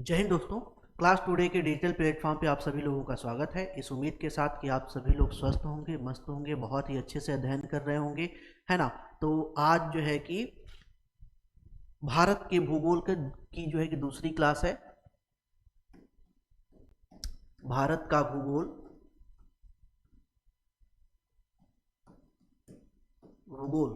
जय हिंद दोस्तों। Class today के डिजिटल प्लेटफॉर्म पे आप सभी लोगों का स्वागत है, इस उम्मीद के साथ कि आप सभी लोग स्वस्थ होंगे, मस्त होंगे, बहुत ही अच्छे से अध्ययन कर रहे होंगे, है ना। तो आज जो है कि भारत के भूगोल की जो है कि दूसरी क्लास है। भारत का भूगोल भूगोल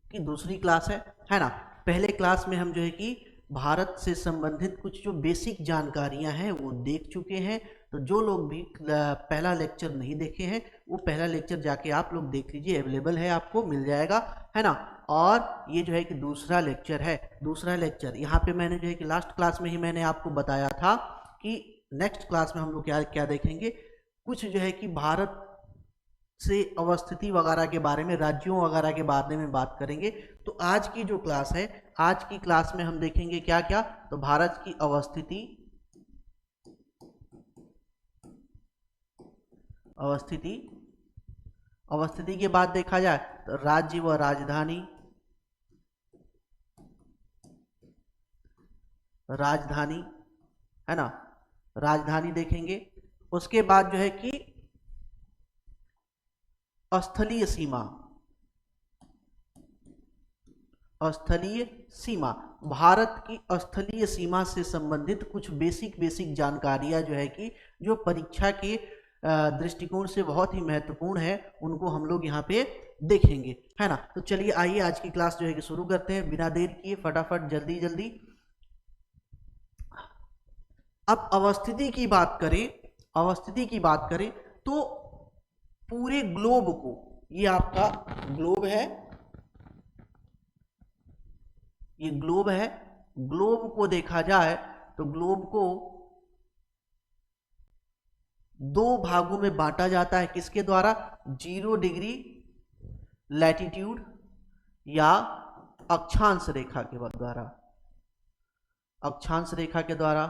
की दूसरी क्लास है ना। पहले क्लास में हम जो है कि भारत से संबंधित कुछ जो बेसिक जानकारियां हैं वो देख चुके हैं। तो जो लोग भी पहला लेक्चर नहीं देखे हैं वो पहला लेक्चर जाके आप लोग देख लीजिए, अवेलेबल है, आपको मिल जाएगा, है ना। और ये जो है कि दूसरा लेक्चर है। दूसरा लेक्चर यहाँ पे मैंने जो है कि लास्ट क्लास में ही मैंने आपको बताया था कि नेक्स्ट क्लास में हम लोग क्या क्या देखेंगे, कुछ जो है कि भारत से अवस्थिति वगैरह के बारे में, राज्यों वगैरह के बारे में बात करेंगे। तो आज की जो क्लास है, आज की क्लास में हम देखेंगे क्या क्या, तो भारत की अवस्थिति अवस्थिति अवस्थिति के बाद देखा जाए तो राज्य व राजधानी, राजधानी, है ना, राजधानी देखेंगे। उसके बाद जो है कि स्थलीय सीमा, स्थलीय सीमा, भारत की स्थलीय सीमा से संबंधित कुछ बेसिक जानकारियां जो है कि जो परीक्षा के दृष्टिकोण से बहुत ही महत्वपूर्ण है, उनको हम लोग यहाँ पे देखेंगे, है ना। तो चलिए आइए आज की क्लास जो है कि शुरू करते हैं बिना देर किए, फटाफट जल्दी जल्दी। अब अवस्थिति की बात करें, अवस्थिति की बात करें तो पूरे ग्लोब को, ये आपका ग्लोब है, ये ग्लोब है, ग्लोब को देखा जाए तो ग्लोब को दो भागों में बांटा जाता है। किसके द्वारा? 0 डिग्री लैटिट्यूड या अक्षांश रेखा के द्वारा, अक्षांश रेखा के द्वारा,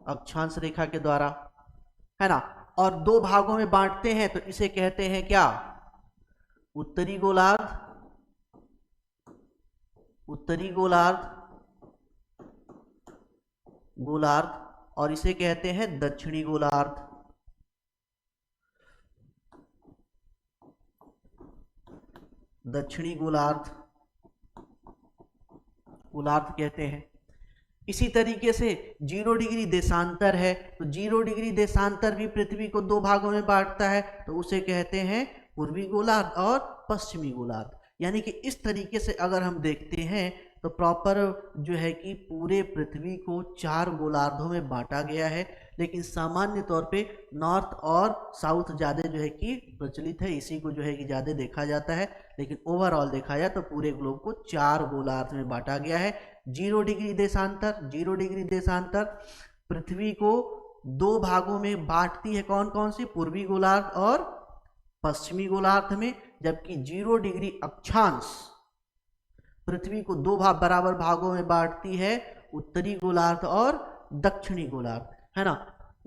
अक्षांश रेखा के द्वारा, है ना। और दो भागों में बांटते हैं तो इसे कहते हैं क्या? उत्तरी गोलार्ध, उत्तरी गोलार्ध, गोलार्ध, और इसे कहते हैं दक्षिणी गोलार्ध, दक्षिणी गोलार्ध, गोलार्ध कहते हैं। इसी तरीके से 0 डिग्री देशांतर है तो 0 डिग्री देशांतर भी पृथ्वी को दो भागों में बांटता है, तो उसे कहते हैं पूर्वी गोलार्ध और पश्चिमी गोलार्ध। यानी कि इस तरीके से अगर हम देखते हैं तो प्रॉपर जो है कि पूरे पृथ्वी को 4 गोलार्धों में बांटा गया है, लेकिन सामान्य तौर पे नॉर्थ और साउथ ज़्यादा जो है कि प्रचलित है, इसी को जो है कि ज़्यादा देखा जाता है। लेकिन ओवरऑल देखा जाए तो पूरे ग्लोब को 4 गोलार्ध में बांटा गया है। 0 डिग्री देशांतर, 0 डिग्री देशांतर पृथ्वी को दो भागों में बांटती है, कौन कौन सी? पूर्वी गोलार्ध और पश्चिमी गोलार्ध में। जबकि 0 डिग्री अक्षांश पृथ्वी को दो बराबर भागों में बांटती है, उत्तरी गोलार्ध और दक्षिणी गोलार्ध, है ना।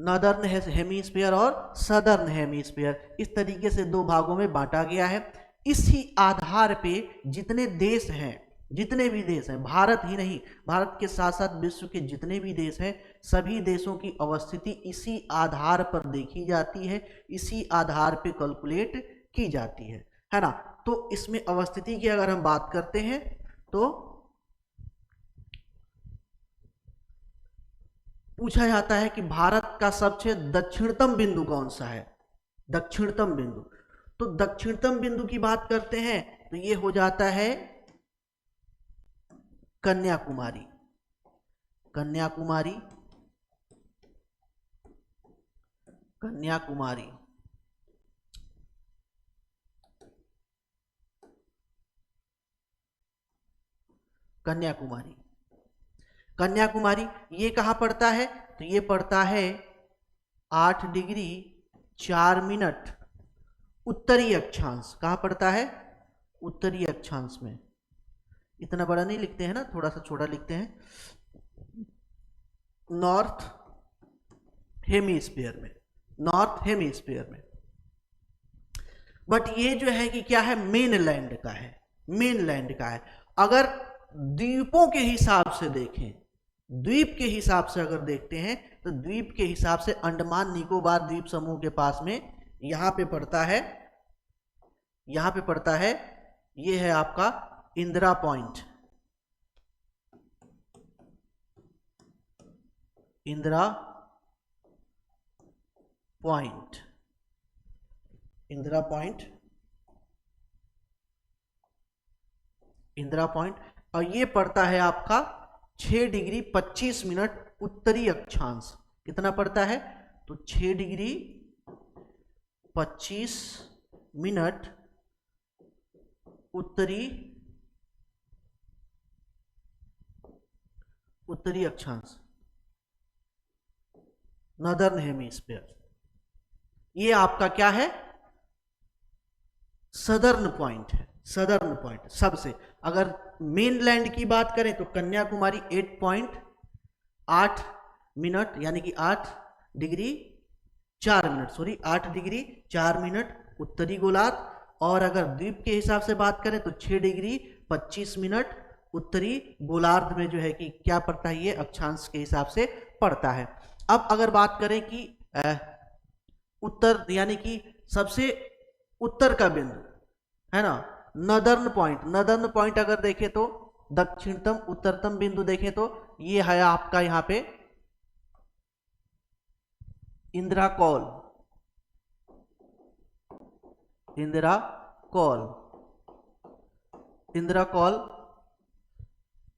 नॉर्दर्न हेमीस्फीयर और सदर्न हेमीस्फीयर, इस तरीके से दो भागों में बांटा गया है। इसी आधार पे जितने देश हैं, जितने भी देश हैं, भारत ही नहीं, भारत के साथ साथ विश्व के जितने भी देश हैं, सभी देशों की अवस्थिति इसी आधार पर देखी जाती है, इसी आधार पे कैलकुलेट की जाती है ना। तो इसमें अवस्थिति की अगर हम बात करते हैं तो पूछा जाता है कि भारत का सबसे दक्षिणतम बिंदु कौन सा है? दक्षिणतम बिंदु, तो दक्षिणतम बिंदु की बात करते हैं तो ये हो जाता है कन्याकुमारी, कन्याकुमारी, कन्याकुमारी, कन्याकुमारी, कन्याकुमारी ये कहाँ पड़ता है? तो ये पड़ता है 8 डिग्री 4 मिनट उत्तरी अक्षांश। कहाँ पड़ता है? उत्तरी अक्षांश में। इतना बड़ा नहीं लिखते हैं ना, थोड़ा सा छोटा लिखते हैं। नॉर्थ हेमीस्फीयर में, नॉर्थ हेमीस्फीयर में। बट ये जो है कि क्या है? मेनलैंड का है, मेनलैंड का है। अगर द्वीपों के हिसाब से देखें, द्वीप के हिसाब से अगर देखते हैं तो द्वीप के हिसाब से अंडमान निकोबार द्वीप समूह के पास में यहां पे पड़ता है, यहां पे पड़ता है, ये है आपका Indira point, Indira point, Indira point, Indira point, और ये पड़ता है आपका 6 डिग्री 25 मिनट उत्तरी अक्षांश। कितना पड़ता है? तो 6 डिग्री 25 मिनट उत्तरी अक्षांश, नॉर्दर्न हेमिस्फीयर। ये आपका क्या है? सदर्न पॉइंट है, सदर्न पॉइंट। सबसे अगर मेनलैंड की बात करें तो कन्याकुमारी 8.8 मिनट यानी कि 8 degree 4 minute, sorry 8 degree 4 minute उत्तरी गोलार्ध, और अगर द्वीप के हिसाब से बात करें तो 6 डिग्री 25 मिनट उत्तरी गोलार्ध में जो है कि क्या पड़ता है, ये अक्षांश के हिसाब से पड़ता है। अब अगर बात करें कि उत्तर यानी कि सबसे उत्तर का बिंदु है ना, नॉर्दर्न पॉइंट, नॉर्दर्न पॉइंट अगर देखें तो दक्षिणतम उत्तरतम बिंदु देखें तो ये है आपका यहां पे इंदिरा कौल, इंदिरा कौल, इंदिरा कौल,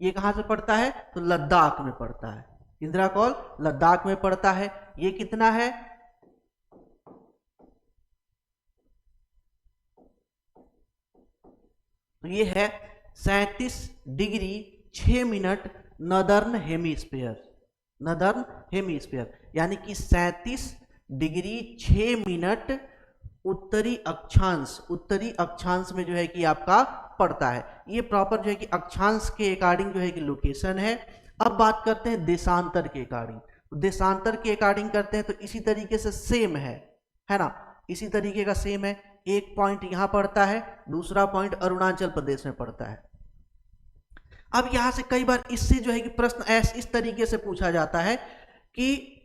ये कहां से पड़ता है? तो लद्दाख में पड़ता है। इंदिरा कौल लद्दाख में पड़ता है। ये कितना है? तो ये है 37 degree 6 minute northern hemisphere, northern hemisphere यानी कि 37 डिग्री 6 मिनट उत्तरी अक्षांश, उत्तरी अक्षांश में जो है कि आपका पड़ता है। ये प्रॉपर जो है कि अक्षांश के अकॉर्डिंग जो है कि लोकेशन है। अब बात करते हैं देशांतर के अकॉर्डिंग। तो देशांतर के अकॉर्डिंग करते हैं तो इसी तरीके से सेम है ना, इसी तरीके का सेम है। एक पॉइंट यहां पड़ता है, दूसरा पॉइंट अरुणाचल प्रदेश में पड़ता है। अब यहां से कई बार इससे जो है कि प्रश्न इस तरीके से पूछा जाता है कि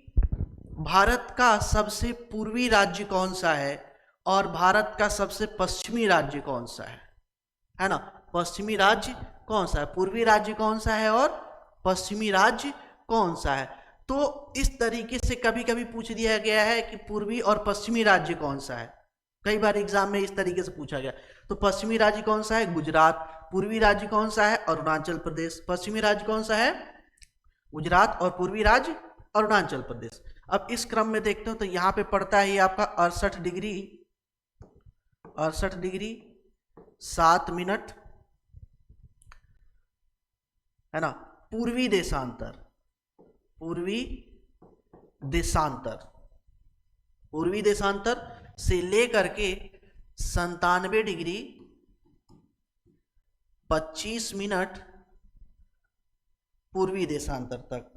भारत का सबसे पूर्वी राज्य कौन सा है और भारत का सबसे पश्चिमी राज्य कौन सा है ना। पश्चिमी राज्य कौन सा है, पूर्वी राज्य कौन सा है और पश्चिमी राज्य कौन सा है। तो इस तरीके से कभी कभी पूछ दिया गया है कि पूर्वी और पश्चिमी राज्य कौन सा है, कई बार एग्जाम में इस तरीके से पूछा गया। तो पश्चिमी राज्य कौन सा है? गुजरात। पूर्वी राज्य कौन सा है? अरुणाचल प्रदेश। पश्चिमी राज्य कौन सा है? गुजरात, और पूर्वी राज्य अरुणाचल प्रदेश। अब इस क्रम में देखते हो तो यहां पे पड़ता है ये आपका 68 डिग्री 7 मिनट है ना, पूर्वी देशांतर, पूर्वी देशांतर से लेकर के 97 डिग्री 25 मिनट पूर्वी देशांतर तक,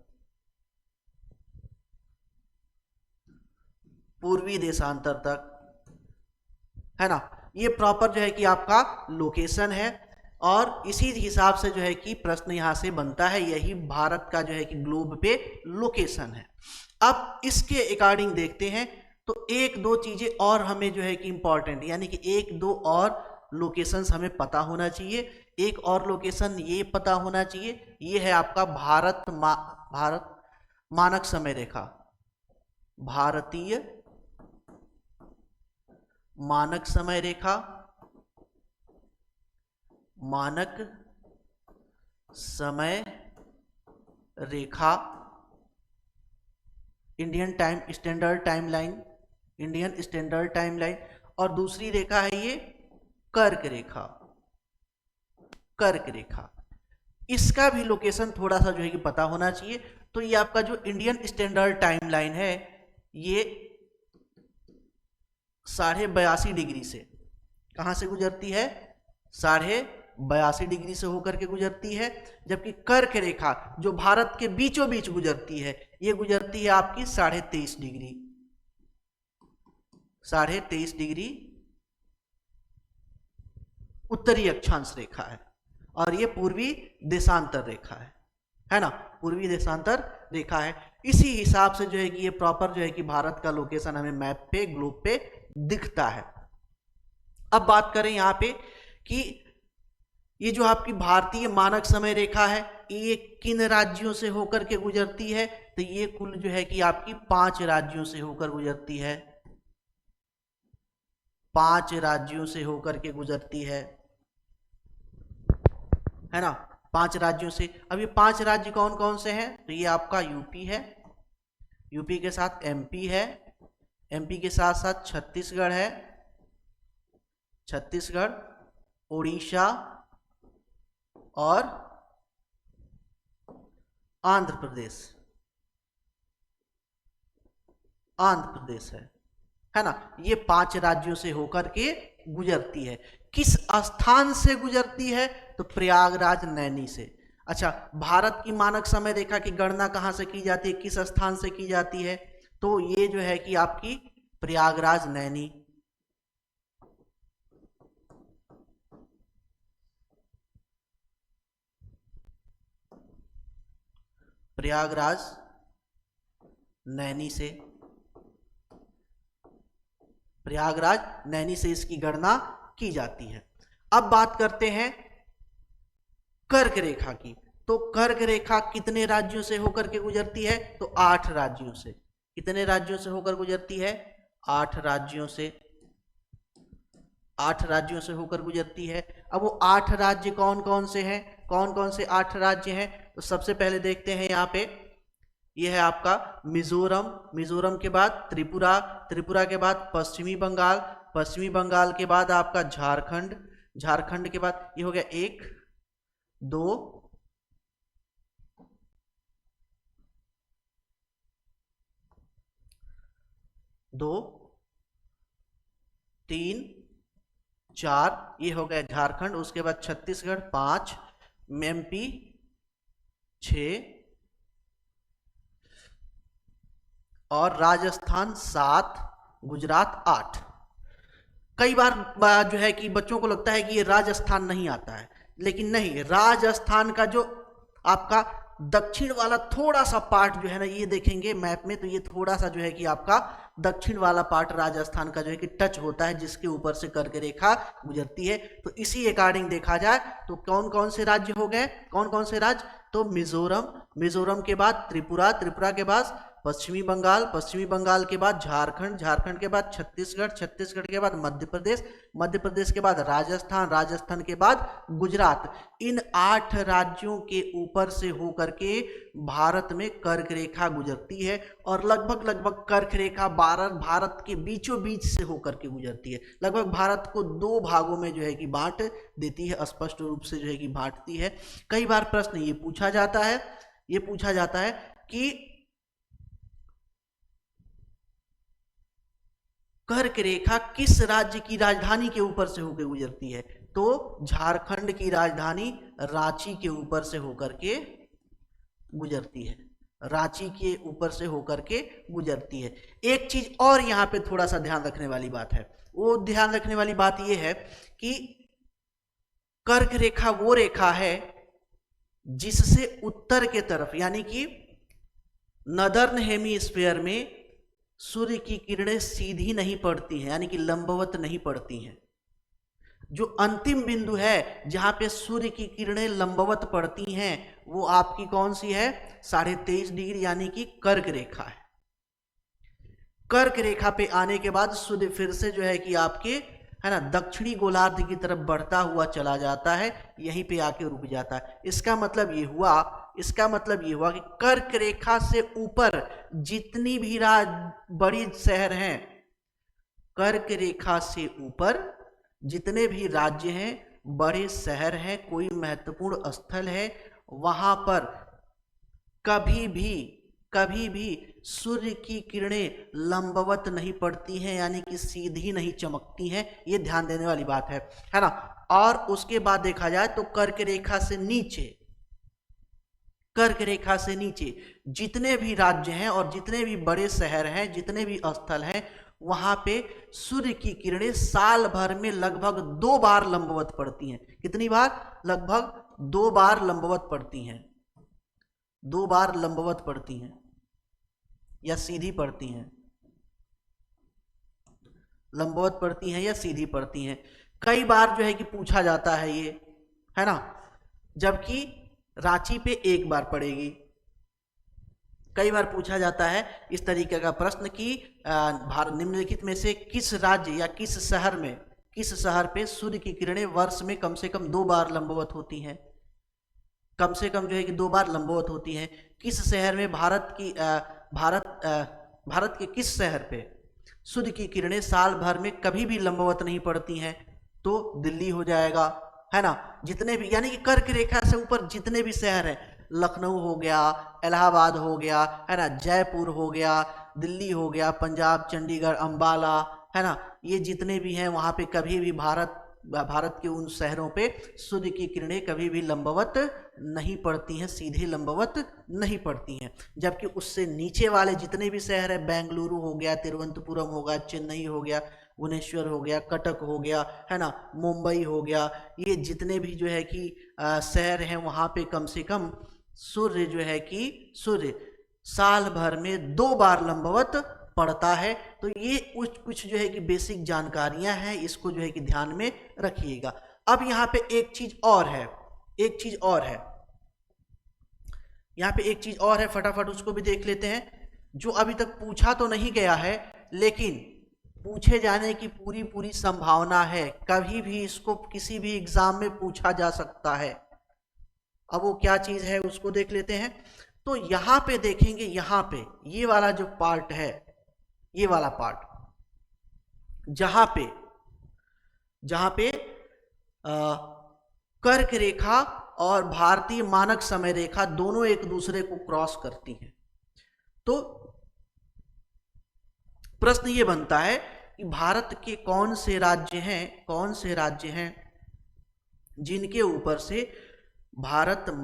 पूर्वी देशांतर तक है ना। ये प्रॉपर जो है कि आपका लोकेशन है और इसी हिसाब से जो है कि प्रश्न यहां से बनता है। यही भारत का जो है कि ग्लोब पे लोकेशन है। अब इसके अकॉर्डिंग देखते हैं तो एक दो चीजें और हमें जो है कि इंपॉर्टेंट, यानी कि एक दो और लोकेशंस हमें पता होना चाहिए। एक और लोकेशन ये पता होना चाहिए, ये है आपका भारत मानक समय रेखा, भारतीय मानक समय रेखा, मानक समय रेखा, Indian time standard time line, Indian standard time line. और दूसरी रेखा है ये कर्क रेखा, कर्क रेखा। इसका भी लोकेशन थोड़ा सा जो है कि पता होना चाहिए। तो ये आपका जो इंडियन स्टैंडर्ड टाइम लाइन है ये 82.5 डिग्री से कहां से गुजरती है? 82.5 डिग्री से होकर के गुजरती है। जबकि कर्क रेखा जो भारत के बीचों बीच गुजरती है ये गुजरती है आपकी 23.5 डिग्री, 23.5 डिग्री उत्तरी अक्षांश रेखा है। और ये पूर्वी देशांतर रेखा है ना, पूर्वी देशांतर रेखा है। इसी हिसाब से जो है कि ये प्रॉपर जो है कि भारत का लोकेशन हमें मैप पे, ग्लोब पे दिखता है। अब बात करें यहाँ पे कि ये जो आपकी भारतीय मानक समय रेखा है ये किन राज्यों से होकर के गुजरती है, तो ये कुल जो है कि आपकी 5 राज्यों से होकर गुजरती है, 5 राज्यों से होकर के गुजरती है ना, 5 राज्यों से। अब ये 5 राज्य कौन कौन से हैं, तो ये आपका यूपी है, यूपी के साथ एमपी है, एमपी के साथ साथ छत्तीसगढ़ है, छत्तीसगढ़, उड़ीसा और आंध्र प्रदेश, आंध्र प्रदेश है ना। ये 5 राज्यों से होकर के गुजरती है। किस स्थान से गुजरती है, तो प्रयागराज नैनी से। अच्छा, भारत की मानक समय रेखा की गणना कहां से की जाती है, किस स्थान से की जाती है, तो ये जो है कि आपकी प्रयागराज नैनी, प्रयागराज नैनी से, प्रयागराज नैनी से इसकी गणना की जाती है। अब बात करते हैं कर्क रेखा की, तो कर्क रेखा कितने राज्यों से होकर के गुजरती है, तो 8 राज्यों से। कितने राज्यों से होकर गुजरती है, 8 राज्यों से, 8 राज्यों से होकर गुजरती है। अब वो 8 राज्य कौन कौन से हैं, कौन कौन से 8 राज्य हैं, तो सबसे पहले देखते हैं यहाँ पे, ये है आपका मिजोरम, मिजोरम के बाद त्रिपुरा, त्रिपुरा के बाद पश्चिमी बंगाल, पश्चिमी बंगाल के बाद आपका झारखंड, झारखंड के बाद ये हो गया 1 2 2 3 4, ये हो गया झारखंड। उसके बाद छत्तीसगढ़ 5, एमपी 6 और राजस्थान 7, गुजरात 8। कई बार जो है कि बच्चों को लगता है कि ये राजस्थान नहीं आता है, लेकिन नहीं, राजस्थान का जो आपका दक्षिण वाला थोड़ा सा पार्ट जो है ना, ये देखेंगे मैप में, तो ये थोड़ा सा जो है कि आपका दक्षिण वाला पार्ट राजस्थान का जो है कि टच होता है, जिसके ऊपर से कर्क रेखा गुजरती है। तो इसी अकॉर्डिंग देखा जाए तो कौन कौन से राज्य हो गए, कौन कौन से राज्य, तो मिजोरम, मिजोरम के बाद त्रिपुरा, त्रिपुरा के बाद पश्चिमी बंगाल, पश्चिमी बंगाल के बाद झारखंड, झारखंड के बाद छत्तीसगढ़, छत्तीसगढ़ के बाद मध्य प्रदेश, मध्य प्रदेश के बाद राजस्थान, राजस्थान के बाद गुजरात। इन 8 राज्यों के ऊपर से होकर के भारत में कर्क रेखा गुजरती है और लगभग लगभग कर्क रेखा भारत के बीचों बीच से होकर के गुजरती है। लगभग भारत को 2 भागों में जो है कि बांट देती है, स्पष्ट रूप से जो है कि बांटती है। कई बार प्रश्न ये पूछा जाता है, ये पूछा जाता है कि कर्क रेखा किस राज्य की राजधानी के ऊपर से होकर गुजरती है, तो झारखंड की राजधानी रांची के ऊपर से होकर के गुजरती है, रांची के ऊपर से होकर के गुजरती है। एक चीज और यहां पे थोड़ा सा ध्यान रखने वाली बात है, वो ध्यान रखने वाली बात ये है कि कर्क रेखा वो रेखा है जिससे उत्तर के तरफ, यानी कि नदर्न हेमीस्फीयर में सूर्य की किरणें सीधी नहीं पड़ती हैं, यानी कि लंबवत नहीं पड़ती हैं। जो अंतिम बिंदु है जहां पे सूर्य की किरणें लंबवत पड़ती हैं, वो आपकी कौन सी है, 23.5 डिग्री, यानी कि कर्क रेखा है। कर्क रेखा पे आने के बाद सूर्य फिर से जो है कि आपके, है ना, दक्षिणी गोलार्ध की तरफ बढ़ता हुआ चला जाता है, यहीं पे आके रुक जाता है। इसका मतलब ये हुआ, इसका मतलब ये हुआ कि कर्क रेखा से ऊपर जितनी भी बड़ी शहर हैं, कर्क रेखा से ऊपर जितने भी राज्य हैं, बड़े शहर हैं, कोई महत्वपूर्ण स्थल है, वहां पर कभी भी सूर्य की किरणें लंबवत नहीं पड़ती हैं, यानी कि सीधी नहीं चमकती हैं। ये ध्यान देने वाली बात है ना। और उसके बाद देखा जाए तो कर्क रेखा से नीचे, कर्क रेखा से नीचे जितने भी राज्य हैं और जितने भी बड़े शहर हैं, जितने भी स्थल हैं, वहां पे सूर्य की किरणें साल भर में लगभग 2 बार लंबवत पड़ती हैं। कितनी बार, लगभग दो बार लंबवत पड़ती हैं, दो बार लंबवत पड़ती हैं या सीधी पड़ती हैं, लंबवत पड़ती हैं या सीधी पड़ती हैं। कई बार जो है कि पूछा जाता है ये, है ना, जबकि रांची पे एक बार पड़ेगी। कई बार पूछा जाता है इस तरीके का प्रश्न कि निम्नलिखित में से किस राज्य या किस शहर पे सूर्य की किरणें वर्ष में कम से कम 2 बार लंबवत होती हैं, कम से कम जो है कि 2 बार लंबवत होती हैं। किस शहर में भारत के किस शहर पे सूर्य की किरणें साल भर में कभी भी लंबवत नहीं पड़ती हैं? तो दिल्ली हो जाएगा, है ना। जितने भी यानी कि कर्क रेखा से ऊपर जितने भी शहर हैं, लखनऊ हो गया, इलाहाबाद हो गया, है ना, जयपुर हो गया, दिल्ली हो गया, पंजाब, चंडीगढ़, अंबाला, है ना, ये जितने भी हैं वहाँ पे कभी भी भारत के उन शहरों पे सूर्य की किरणें कभी भी लंबवत नहीं पड़ती हैं, सीधे लंबवत नहीं पड़ती हैं। जबकि उससे नीचे वाले जितने भी शहर हैं, बेंगलुरु हो गया, तिरुवनंतपुरम हो गया, चेन्नई हो गया, भुवनेश्वर हो गया, कटक हो गया, है ना, मुंबई हो गया, ये जितने भी जो है कि शहर हैं वहाँ पे कम से कम सूर्य साल भर में 2 बार लंबवत पड़ता है। तो ये कुछ जो है कि बेसिक जानकारियां हैं, इसको जो है कि ध्यान में रखिएगा। अब यहाँ पे एक चीज और है, यहाँ पे एक चीज और है, फटाफट उसको भी देख लेते हैं, जो अभी तक पूछा तो नहीं गया है लेकिन पूछे जाने की पूरी संभावना है। कभी भी इसको किसी भी एग्जाम में पूछा जा सकता है। अब वो क्या चीज है उसको देख लेते हैं। तो यहां पे देखेंगे, यहां पे ये वाला जो पार्ट है, ये वाला पार्ट जहां पे कर्क रेखा और भारतीय मानक समय रेखा दोनों एक दूसरे को क्रॉस करती हैं, तो प्रश्न ये बनता है कि भारत के कौन से राज्य हैं जिनके ऊपर से भारतीय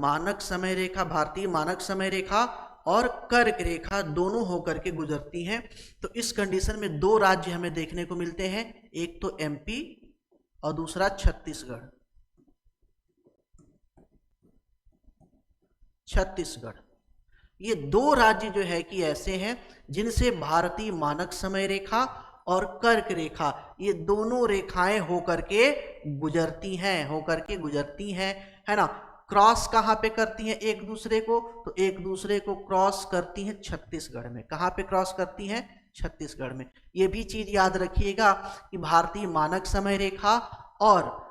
मानक समय रेखा और कर्क रेखा दोनों होकर के गुजरती हैं। तो इस कंडीशन में 2 राज्य हमें देखने को मिलते हैं, एक तो एमपी और दूसरा छत्तीसगढ़। ये 2 राज्य जो है कि ऐसे हैं जिनसे भारतीय मानक समय रेखा और कर्क रेखा, ये दोनों रेखाएं होकर के गुजरती हैं, है ना। क्रॉस कहां पे करती हैं एक दूसरे को? तो एक दूसरे को क्रॉस करती हैं छत्तीसगढ़ में। कहां पे क्रॉस करती हैं? छत्तीसगढ़ में। ये भी चीज याद रखिएगा कि भारतीय मानक समय रेखा और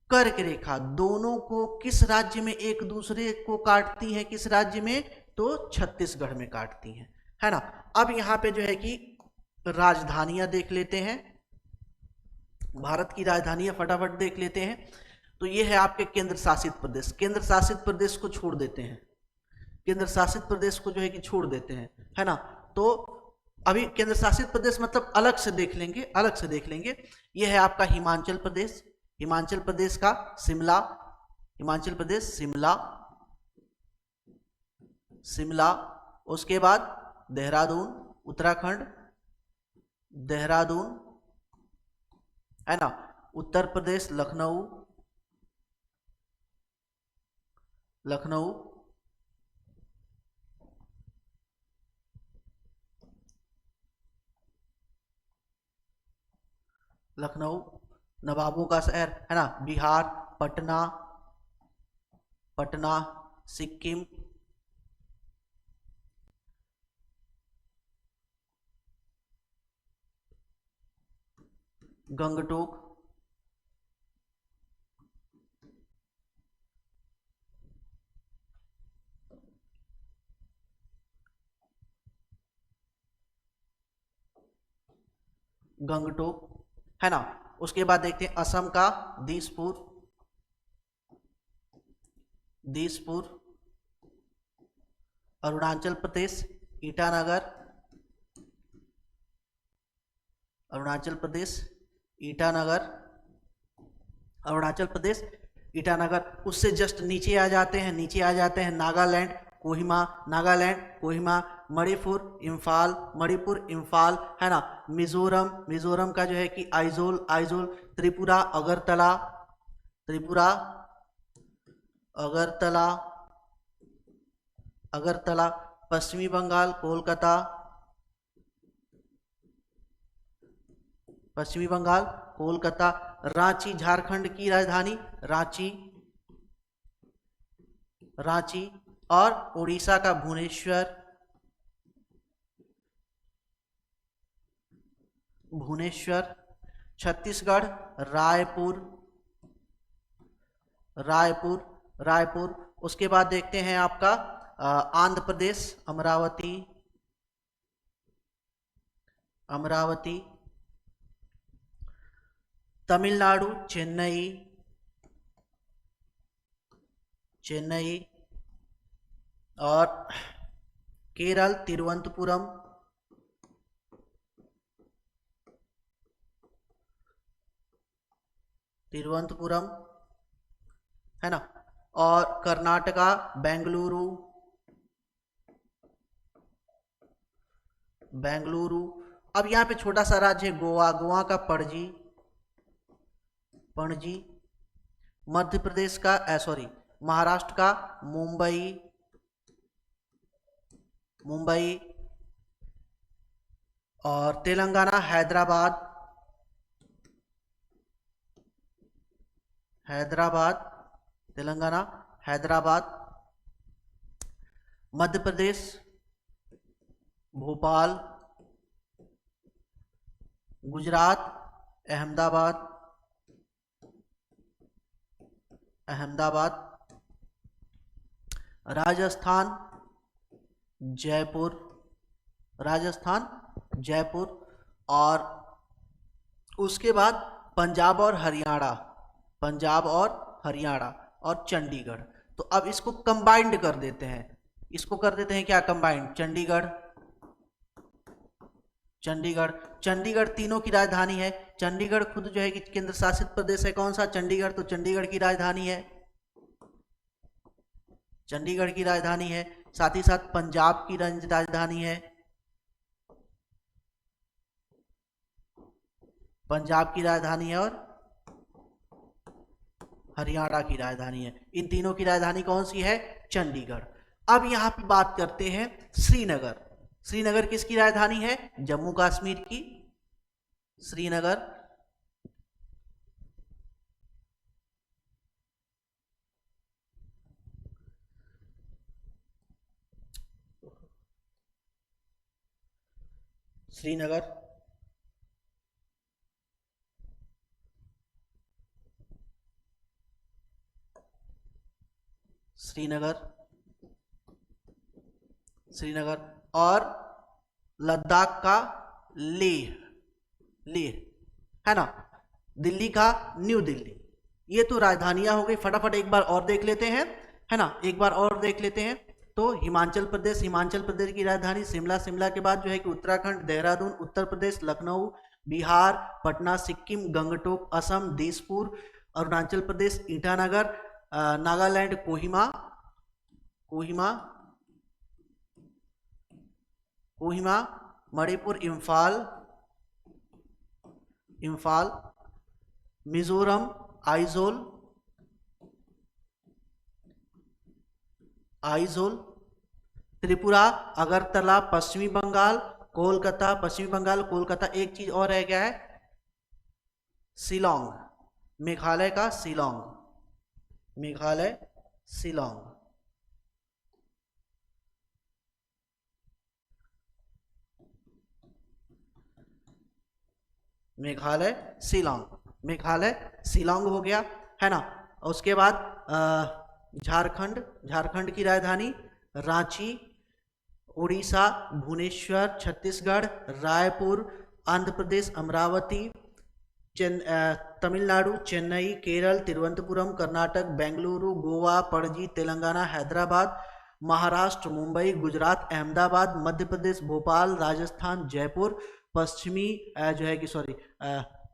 कर्क रेखा दोनों को किस राज्य में एक दूसरे को काटती हैं? किस राज्य में? तो छत्तीसगढ़ में काटती हैं, है ना। अब यहां पे जो है कि राजधानियां देख लेते हैं, भारत की राजधानियां फटाफट देख लेते हैं। तो ये है आपके केंद्र शासित प्रदेश। केंद्र शासित प्रदेश को छोड़ देते हैं, छोड़ देते हैं, है ना। तो अभी केंद्र शासित प्रदेश मतलब अलग से देख लेंगे। ये है आपका हिमाचल प्रदेश का शिमला, उसके बाद देहरादून, उत्तराखंड, है ना। उत्तर प्रदेश लखनऊ, नवाबों का शहर, है ना, बिहार, पटना, सिक्किम, गंगटोक, है ना। उसके बाद देखते हैं असम का दिसपुर, अरुणाचल प्रदेश ईटानगर, उससे जस्ट नीचे आ जाते हैं नागालैंड, कोहिमा, मणिपुर, इम्फाल, है ना। मिजोरम का जो है कि आइजोल, त्रिपुरा, अगरतला, अगरतला, अगरतला। पश्चिमी बंगाल कोलकाता, पश्चिमी बंगाल कोलकाता। रांची झारखंड की राजधानी, रांची, रांची। और उड़ीसा का भुवनेश्वर, भुवनेश्वर। छत्तीसगढ़ रायपुर, रायपुर, रायपुर। उसके बाद देखते हैं आपका आंध्र प्रदेश अमरावती, अमरावती। तमिलनाडु चेन्नई, चेन्नई। और केरल तिरुवनंतपुरम, तिरुवनंतपुरम, है ना। और कर्नाटका बेंगलुरु, बेंगलुरु। अब यहाँ पे छोटा सा राज्य है गोवा, गोवा का पणजी, पणजी। मध्य प्रदेश का सॉरी महाराष्ट्र का मुंबई, मुंबई। और तेलंगाना हैदराबाद, हैदराबाद, तेलंगाना हैदराबाद। मध्य प्रदेश भोपाल, गुजरात अहमदाबाद, अहमदाबाद। राजस्थान जयपुर, राजस्थान जयपुर। और उसके बाद पंजाब और हरियाणा, पंजाब और हरियाणा और चंडीगढ़। तो अब इसको कंबाइंड कर देते हैं, इसको कर देते हैं क्या कंबाइंड, चंडीगढ़, चंडीगढ़। चंडीगढ़ तीनों की राजधानी है। चंडीगढ़ खुद जो है कि केंद्र शासित प्रदेश है कौन सा, चंडीगढ़। तो चंडीगढ़ की राजधानी है, चंडीगढ़ की राजधानी है। साथ ही साथ पंजाब की राजधानी है, पंजाब की राजधानी है। और हरियाणा की राजधानी है। इन तीनों की राजधानी कौन सी है, चंडीगढ़। अब यहां पे बात करते हैं श्रीनगर। श्रीनगर किसकी राजधानी है, जम्मू कश्मीर की, श्रीनगर। श्रीनगर। श्रीनगर, श्रीनगर। और लद्दाख का लेह, लेह, है ना। दिल्ली का न्यू दिल्ली। ये तो राजधानियां हो गई। फटाफट एक बार और देख लेते हैं, है ना, एक बार और देख लेते हैं। तो हिमाचल प्रदेश, हिमाचल प्रदेश की राजधानी शिमला, शिमला के बाद जो है कि उत्तराखंड देहरादून, उत्तर प्रदेश लखनऊ, बिहार पटना, सिक्किम गंगटोक, असम दिसपुर, अरुणाचल प्रदेश ईटानगर, नागालैंड कोहिमा, कोहिमा, कोहिमा, मणिपुर इम्फाल, इम्फाल, मिजोरम आइजोल, आइजोल, त्रिपुरा अगरतला, पश्चिमी बंगाल कोलकाता, पश्चिमी बंगाल कोलकाता। एक चीज और रह गया है, शिलोंग, मेघालय का शिलोंग, मेघालय शिलोंग। मेघालय शिलोंग, मेघालय शिलोंग हो गया, है ना। उसके बाद झारखंड, झारखंड की राजधानी रांची, उड़ीसा भुवनेश्वर, छत्तीसगढ़ रायपुर, आंध्र प्रदेश अमरावती, तमिलनाडु चेन्नई, केरल तिरुवनंतपुरम, कर्नाटक बेंगलुरु, गोवा पणजी, तेलंगाना हैदराबाद, महाराष्ट्र मुंबई, गुजरात अहमदाबाद, मध्य प्रदेश भोपाल, राजस्थान जयपुर, पश्चिमी जो है कि सॉरी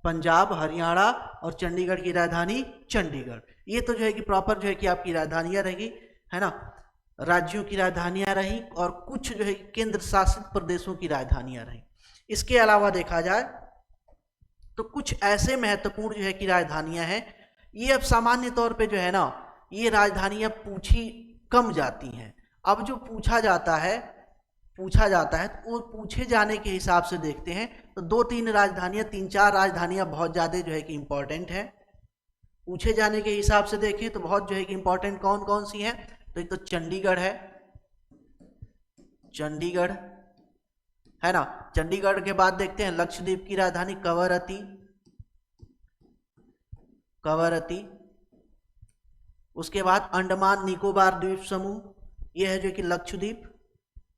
पंजाब हरियाणा, और चंडीगढ़ की राजधानी चंडीगढ़। ये तो जो है कि प्रॉपर जो है कि आपकी राजधानियां रहेगी, है ना, राज्यों की राजधानियां रही, और कुछ जो है केंद्र शासित प्रदेशों की राजधानियां रही। इसके अलावा देखा जाए तो कुछ ऐसे महत्वपूर्ण जो है कि राजधानियां हैं, ये अब सामान्य तौर पे जो है ना, ये राजधानियां पूछी कम जाती हैं। अब जो पूछा जाता है तो वो पूछे जाने के हिसाब से देखते हैं तो 2-3 राजधानियां, 3-4 राजधानियां बहुत ज़्यादा जो है कि इम्पोर्टेंट है। पूछे जाने के हिसाब से देखें तो बहुत जो है कि इम्पोर्टेंट कौन कौन सी हैं, तो एक तो चंडीगढ़ है, चंडीगढ़ है ना। चंडीगढ़ के बाद देखते हैं लक्षद्वीप की राजधानी कवरत्ती, कवरत्ती। उसके बाद अंडमान निकोबार द्वीप समूह, ये है जो कि लक्षद्वीप।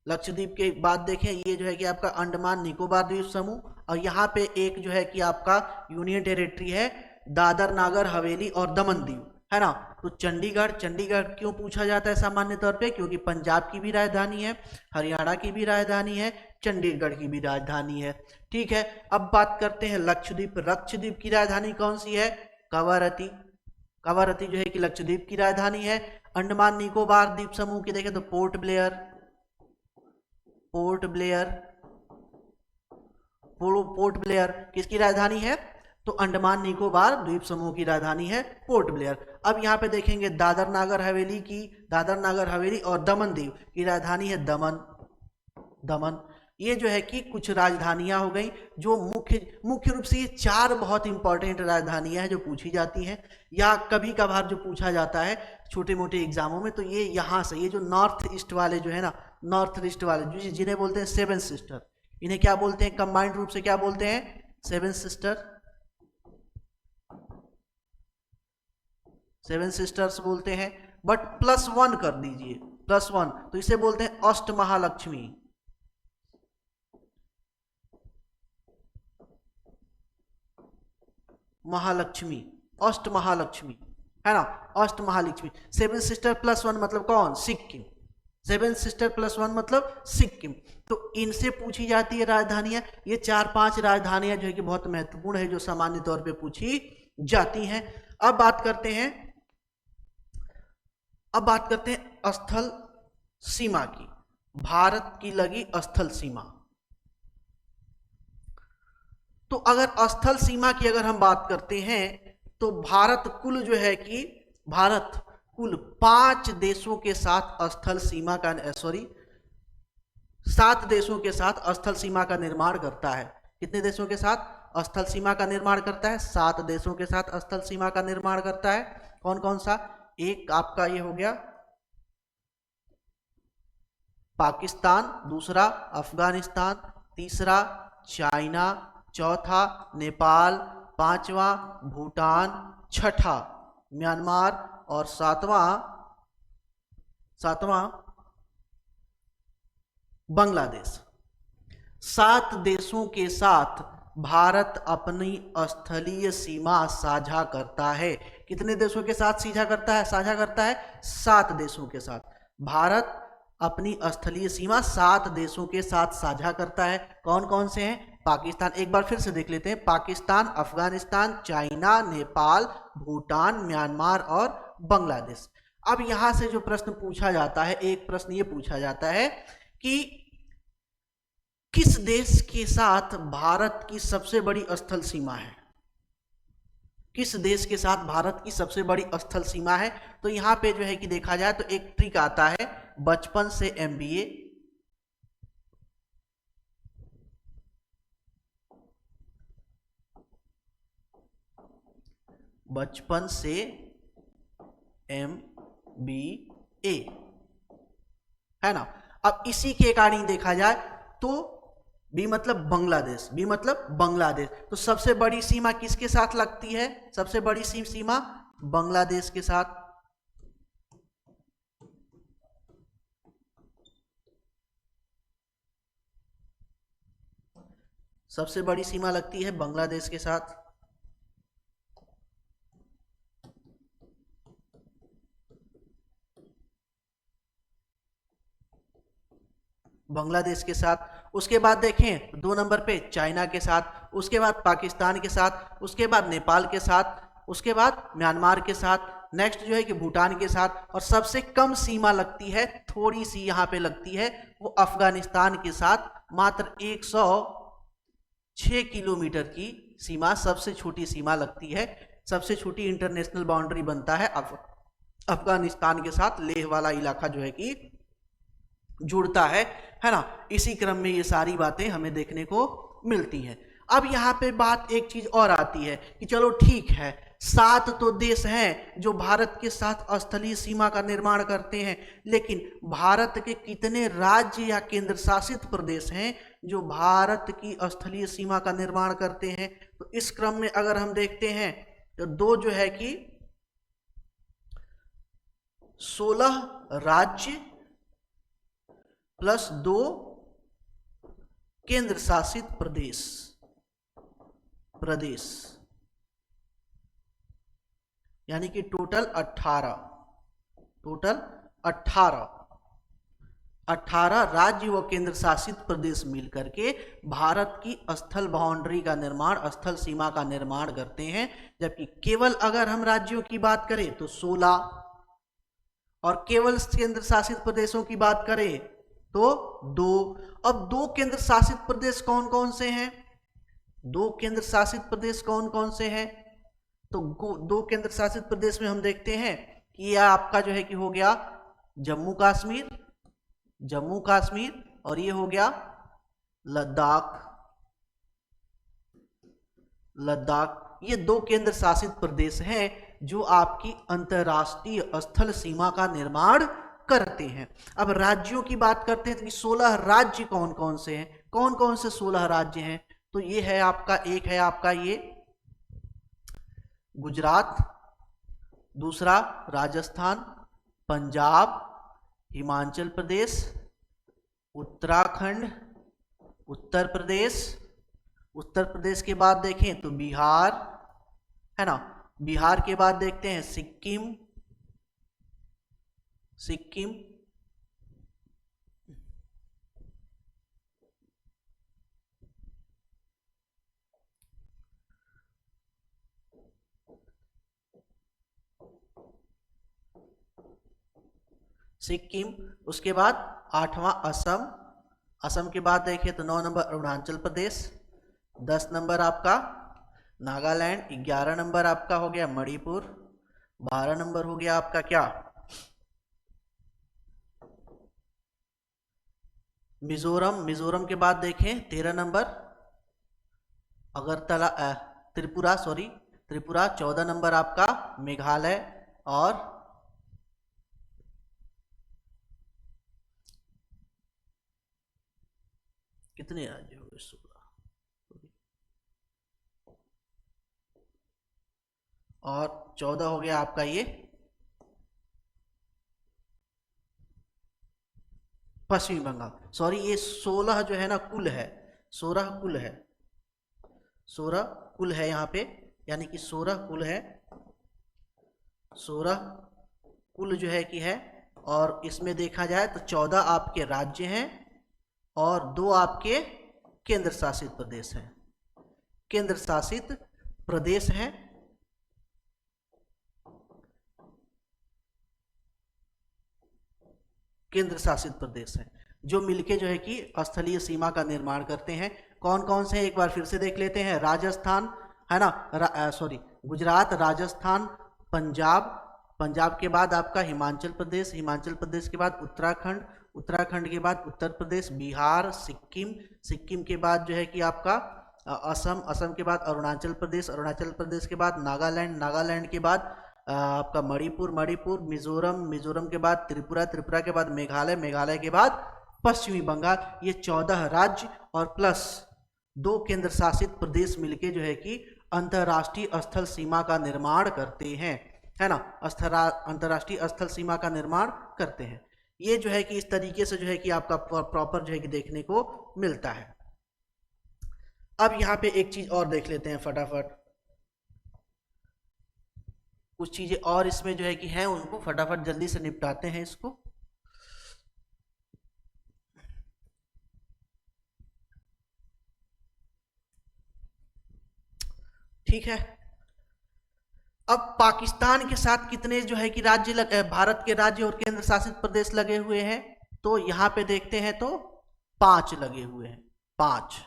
लक्षद्वीप के बाद देखें ये जो है कि आपका अंडमान निकोबार द्वीप समूह, और यहाँ पे एक जो है कि आपका यूनियन टेरिटरी है दादर नागर हवेली और दमन दीव, है ना। तो चंडीगढ़, चंडीगढ़ क्यों पूछा जाता है सामान्य तौर पे, क्योंकि पंजाब की भी राजधानी है, हरियाणा की भी राजधानी है, चंडीगढ़ की भी राजधानी है। ठीक है, अब बात करते हैं लक्षद्वीप। लक्षद्वीप की राजधानी कौन सी है, कवरत्ती। कवरत्ती जो है कि लक्षद्वीप की राजधानी है। अंडमान निकोबार द्वीप समूह की देखें तो port Blair, port Blair, port Blair किसकी राजधानी है, तो अंडमान निकोबार द्वीप समूह की राजधानी है पोर्ट ब्लेयर। अब यहाँ पे देखेंगे दादर नागर हवेली की, दादर नागर हवेली और दमन दीव की राजधानी है दमन, दमन। ये जो है कि कुछ राजधानियां हो गई जो मुख्य रूप से ये 4 बहुत इंपॉर्टेंट राजधानियां हैं जो पूछी जाती हैं, या कभी कभार जो पूछा जाता है छोटे मोटे एग्जामों में। तो ये यहाँ से, ये जो नॉर्थ ईस्ट वाले जो है ना, नॉर्थ ईस्ट वाले जिन्हें बोलते हैं 7 सिस्टर, इन्हें क्या बोलते हैं, कंबाइंड रूप से क्या बोलते हैं, 7 सिस्टर, 7 सिस्टर्स बोलते हैं। बट +1 कर दीजिए, +1, तो इसे बोलते हैं अष्ट महालक्ष्मी, महालक्ष्मी, अष्ट महालक्ष्मी, है ना, अष्ट महालक्ष्मी। 7 सिस्टर +1 मतलब कौन, सिक्किम। 7 सिस्टर +1 मतलब सिक्किम। तो इनसे पूछी जाती है राजधानियां। ये 4-5 राजधानियां जो है कि बहुत महत्वपूर्ण है, जो सामान्य तौर पे पूछी जाती हैं। अब बात करते हैं स्थल सीमा की, भारत की लगी स्थल सीमा। तो अगर स्थल सीमा की अगर हम बात करते हैं तो भारत कुल जो है कि भारत कुल 5 देशों के साथ स्थल सीमा का 7 देशों के साथ स्थल सीमा का निर्माण करता है। कितने देशों के साथ स्थल सीमा का निर्माण करता है, 7 देशों के साथ स्थल सीमा का निर्माण करता है। कौन कौन सा, एक आपका ये हो गया पाकिस्तान, दूसरा अफगानिस्तान, तीसरा चाइना, चौथा नेपाल, पांचवा भूटान, छठा म्यांमार और सातवां बांग्लादेश। 7 देशों के साथ भारत अपनी स्थलीय सीमा साझा करता है। कितने देशों के साथ साझा करता है 7 देशों के साथ। भारत अपनी स्थलीय सीमा 7 देशों के साथ साझा करता है। कौन कौन से हैं, पाकिस्तान, एक बार फिर से देख लेते हैं, पाकिस्तान, अफगानिस्तान, चाइना, नेपाल, भूटान, म्यांमार और बांग्लादेश। अब यहां से जो प्रश्न पूछा जाता है, एक प्रश्न ये पूछा जाता है कि किस देश के साथ भारत की सबसे बड़ी स्थल सीमा है, किस देश के साथ भारत की सबसे बड़ी स्थल सीमा है। तो यहां पे जो है कि देखा जाए तो एक ट्रिक आता है, बचपन से MBA, बचपन से MBA, है ना। अब इसी के अकॉर्डिंग देखा जाए तो बी मतलब बांग्लादेश, बी मतलब बांग्लादेश। तो सबसे बड़ी सीमा किसके साथ लगती है, सबसे बड़ी सीमा बांग्लादेश के साथ। सबसे बड़ी सीमा लगती है बांग्लादेश के साथ। बांग्लादेश के साथ। उसके बाद देखें 2 नंबर पे चाइना के साथ, उसके बाद पाकिस्तान के साथ, उसके बाद नेपाल के साथ, उसके बाद म्यांमार के साथ, नेक्स्ट जो है कि भूटान के साथ, और सबसे कम सीमा लगती है, थोड़ी सी यहाँ पे लगती है, वो अफगानिस्तान के साथ। मात्र 106 किलोमीटर की सीमा सबसे छोटी सीमा लगती है। सबसे छोटी इंटरनेशनल बाउंड्री बनता है अफगानिस्तान के साथ लेह वाला इलाका जो है कि जुड़ता है ना। इसी क्रम में ये सारी बातें हमें देखने को मिलती हैं। अब यहाँ पे बात एक चीज और आती है कि चलो ठीक है, 7 तो देश हैं जो भारत के साथ स्थलीय सीमा का निर्माण करते हैं, लेकिन भारत के कितने राज्य या केंद्र शासित प्रदेश हैं जो भारत की स्थलीय सीमा का निर्माण करते हैं? तो इस क्रम में अगर हम देखते हैं तो 2 जो है कि 16 राज्य प्लस 2 केंद्र शासित प्रदेश यानी कि टोटल 18 राज्य व केंद्र शासित प्रदेश मिलकर के भारत की स्थल बाउंड्री का निर्माण, स्थल सीमा का निर्माण करते हैं। जबकि केवल अगर हम राज्यों की बात करें तो 16 और केवल केंद्र शासित प्रदेशों की बात करें तो 2। अब 2 केंद्र शासित प्रदेश कौन कौन से हैं? 2 केंद्र शासित प्रदेश कौन कौन से हैं? तो 2 केंद्र शासित प्रदेश में हम देखते हैं कि यह आपका जो है कि हो गया जम्मू कश्मीर और ये हो गया लद्दाख। ये 2 केंद्र शासित प्रदेश हैं जो आपकी अंतरराष्ट्रीय स्थल सीमा का निर्माण करते हैं। अब राज्यों की बात करते हैं कि 16 राज्य कौन कौन से हैं? कौन कौन से 16 राज्य हैं? तो ये है आपका, एक है आपका ये गुजरात, दूसरा राजस्थान, पंजाब, हिमाचल प्रदेश, उत्तराखंड, उत्तर प्रदेश के बाद देखें तो बिहार, है ना। बिहार के बाद देखते हैं सिक्किम, उसके बाद 8वां असम के बाद देखें तो 9 नंबर अरुणाचल प्रदेश, 10 नंबर आपका नागालैंड, 11 नंबर आपका हो गया मणिपुर, 12 नंबर हो गया आपका क्या मिजोरम के बाद देखें 13 नंबर अगरतला त्रिपुरा, 14 नंबर आपका मेघालय और कितने राज्य हो गए? 16 और 14 हो गया आपका ये पश्चिमी बंगाल। सॉरी, ये 16 जो है ना कुल है, 16 कुल है यहाँ पे, यानी कि 16 कुल है, 16 कुल जो है कि है। और इसमें देखा जाए तो 14 आपके राज्य हैं और 2 आपके केंद्र शासित प्रदेश हैं, जो मिलके जो है कि स्थलीय सीमा का निर्माण करते हैं। कौन कौन से? एक बार फिर से देख लेते हैं। राजस्थान, है ना, गुजरात, राजस्थान, पंजाब के बाद आपका हिमाचल प्रदेश के बाद उत्तराखंड के बाद उत्तर प्रदेश, बिहार, सिक्किम के बाद जो है कि आपका असम के बाद अरुणाचल प्रदेश के बाद नागालैंड के बाद आपका मणिपुर, मिजोरम के बाद त्रिपुरा के बाद मेघालय के बाद पश्चिमी बंगाल। ये 14 राज्य और प्लस 2 केंद्र शासित प्रदेश मिलके जो है कि अंतरराष्ट्रीय स्थल सीमा का निर्माण करते हैं, है ना। अंतरराष्ट्रीय स्थल सीमा का निर्माण करते हैं। ये जो है कि इस तरीके से जो है कि आपका प्रॉपर जो है कि देखने को मिलता है। अब यहाँ पे एक चीज और देख लेते हैं फटाफट, कुछ चीजें और इसमें जो है कि हैं, उनको फटाफट जल्दी से निपटाते हैं इसको। ठीक है। अब पाकिस्तान के साथ कितने जो है कि राज्य भारत के राज्य और केंद्र शासित प्रदेश लगे हुए हैं? तो यहाँ पे देखते हैं तो 5 लगे हुए हैं, 5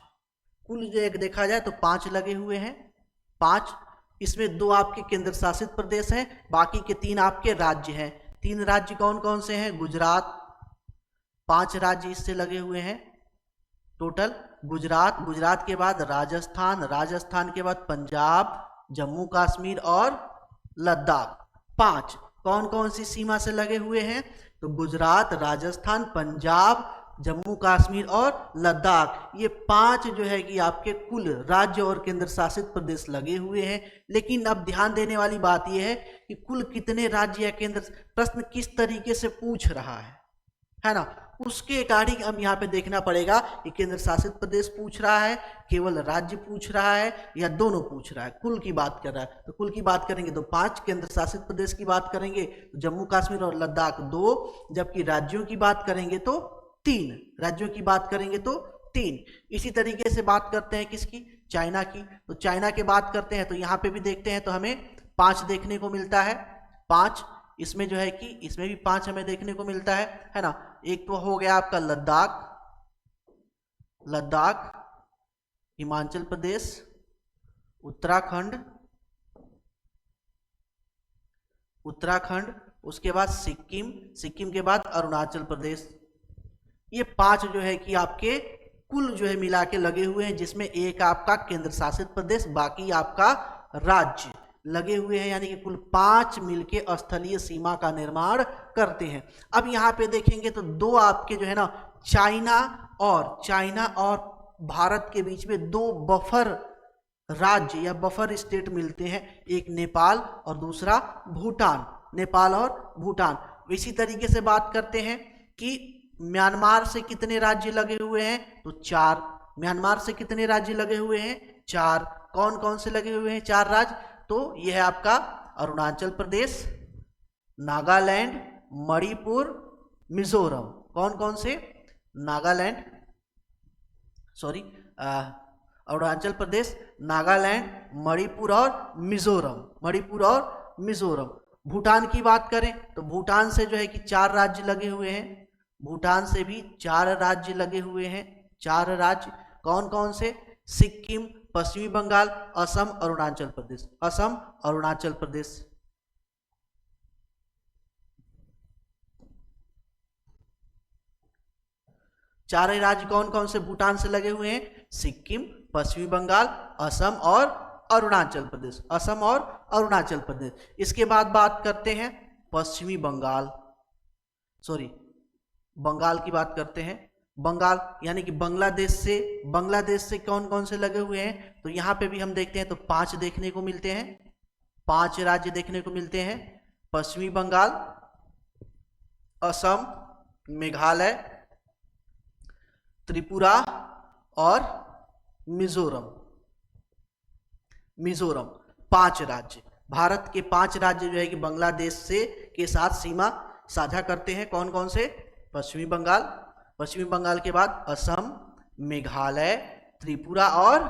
कुल जो एक देखा जाए तो 5 लगे हुए हैं, 5। इसमें 2 आपके केंद्र शासित प्रदेश हैं, बाकी के 3 आपके राज्य हैं। 3 राज्य कौन कौन से हैं? गुजरात, 5 राज्य इससे लगे हुए हैं टोटल। गुजरात, गुजरात के बाद राजस्थान, राजस्थान के बाद पंजाब, जम्मू कश्मीर और लद्दाख। 5 कौन कौन सी सीमा से लगे हुए हैं? तो गुजरात, राजस्थान, पंजाब, जम्मू कश्मीर और लद्दाख, ये 5 जो है कि आपके कुल राज्य और केंद्र शासित प्रदेश लगे हुए हैं। लेकिन अब ध्यान देने वाली बात यह है कि कुल कितने राज्य या केंद्र, प्रश्न किस तरीके से पूछ रहा है ना, उसके अकॉर्डिंग हम यहाँ पे देखना पड़ेगा कि केंद्र शासित प्रदेश पूछ रहा है, केवल राज्य पूछ रहा है, या दोनों पूछ रहा है, कुल की बात कर रहा है। तो कुल की बात करेंगे तो 5, केंद्र शासित प्रदेश की बात करेंगे तो जम्मू कश्मीर और लद्दाख 2, जबकि राज्यों की बात करेंगे तो 3, राज्यों की बात करेंगे तो 3। इसी तरीके से बात करते हैं किसकी? चाइना की। तो चाइना की बात करते हैं तो यहाँ पे भी देखते हैं तो हमें 5 देखने को मिलता है। 5 इसमें जो है कि इसमें भी 5 हमें देखने को मिलता है ना। एक तो हो गया आपका लद्दाख, लद्दाख, हिमाचल प्रदेश, उत्तराखंड, उत्तराखंड, उसके बाद सिक्किम, सिक्किम के बाद अरुणाचल प्रदेश। ये 5 जो है कि आपके कुल जो है मिला के लगे हुए हैं, जिसमें एक आपका केंद्र शासित प्रदेश, बाकी आपका राज्य लगे हुए हैं, यानी कि कुल 5 मिलके स्थलीय सीमा का निर्माण करते हैं। अब यहाँ पे देखेंगे तो 2 आपके जो है ना, चाइना और भारत के बीच में 2 बफर राज्य या बफर स्टेट मिलते हैं, एक नेपाल और दूसरा भूटान, नेपाल और भूटान। इसी तरीके से बात करते हैं कि म्यांमार से कितने राज्य लगे हुए हैं? तो 4। म्यांमार से कितने राज्य लगे हुए हैं? 4। कौन कौन से लगे हुए हैं 4 राज्य? तो यह है आपका अरुणाचल प्रदेश, नागालैंड, मणिपुर, मिजोरम। कौन कौन से? नागालैंड, सॉरी, अरुणाचल प्रदेश, नागालैंड, मणिपुर और मिजोरम, मणिपुर और मिजोरम। भूटान की बात करें तो भूटान से जो है कि 4 राज्य लगे हुए हैं, भूटान से भी 4 राज्य लगे हुए हैं। 4 राज्य कौन कौन से? सिक्किम, पश्चिमी बंगाल, असम, अरुणाचल प्रदेश, असम, अरुणाचल प्रदेश। चार राज्य कौन कौन से भूटान से लगे हुए हैं? सिक्किम, पश्चिमी बंगाल, असम और अरुणाचल प्रदेश, असम और अरुणाचल प्रदेश। इसके बाद बात करते हैं पश्चिमी बंगाल, सॉरी बंगाल की बात करते हैं। बंगाल यानी कि बांग्लादेश से कौन कौन से लगे हुए हैं? तो यहाँ पे भी हम देखते हैं तो 5 देखने को मिलते हैं, 5 राज्य देखने को मिलते हैं। पश्चिमी बंगाल, असम, मेघालय, त्रिपुरा और मिजोरम। 5 राज्य, भारत के 5 राज्य जो है कि बांग्लादेश से के साथ सीमा साझा करते हैं। कौन कौन से? पश्चिमी बंगाल के बाद असम, मेघालय, त्रिपुरा और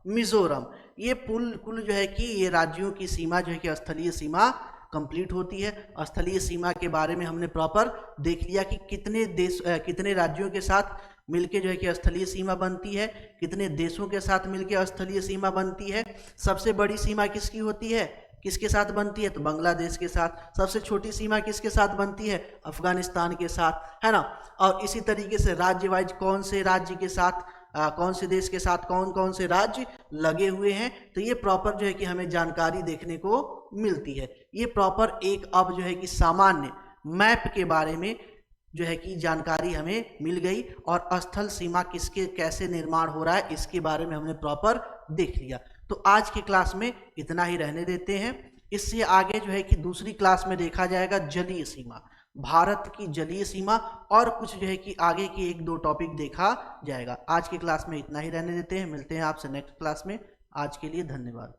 मिजोरम। ये कुल जो है कि ये राज्यों की सीमा जो है कि स्थलीय सीमा कंप्लीट होती है। स्थलीय सीमा के बारे में हमने प्रॉपर देख लिया कि कितने राज्यों के साथ मिलके जो है कि स्थलीय सीमा बनती है, कितने देशों के साथ मिलके स्थलीय सीमा बनती है। सबसे बड़ी सीमा किसकी होती है, किसके साथ बनती है? तो बांग्लादेश के साथ। सबसे छोटी सीमा किसके साथ बनती है? अफगानिस्तान के साथ, है ना। और इसी तरीके से राज्य वाइज कौन से राज्य के साथ कौन से देश के साथ कौन कौन से राज्य लगे हुए हैं, तो ये प्रॉपर जो है कि हमें जानकारी देखने को मिलती है। ये प्रॉपर एक अब जो है कि सामान्य मैप के बारे में जो है कि जानकारी हमें मिल गई, और स्थल सीमा किसके कैसे निर्माण हो रहा है इसके बारे में हमने प्रॉपर देख लिया। तो आज के क्लास में इतना ही रहने देते हैं। इससे आगे जो है कि दूसरी क्लास में देखा जाएगा जलीय सीमा, भारत की जलीय सीमा, और कुछ जो है कि आगे की 1-2 टॉपिक देखा जाएगा। आज की क्लास में इतना ही रहने देते हैं, मिलते हैं आपसे नेक्स्ट क्लास में। आज के लिए धन्यवाद।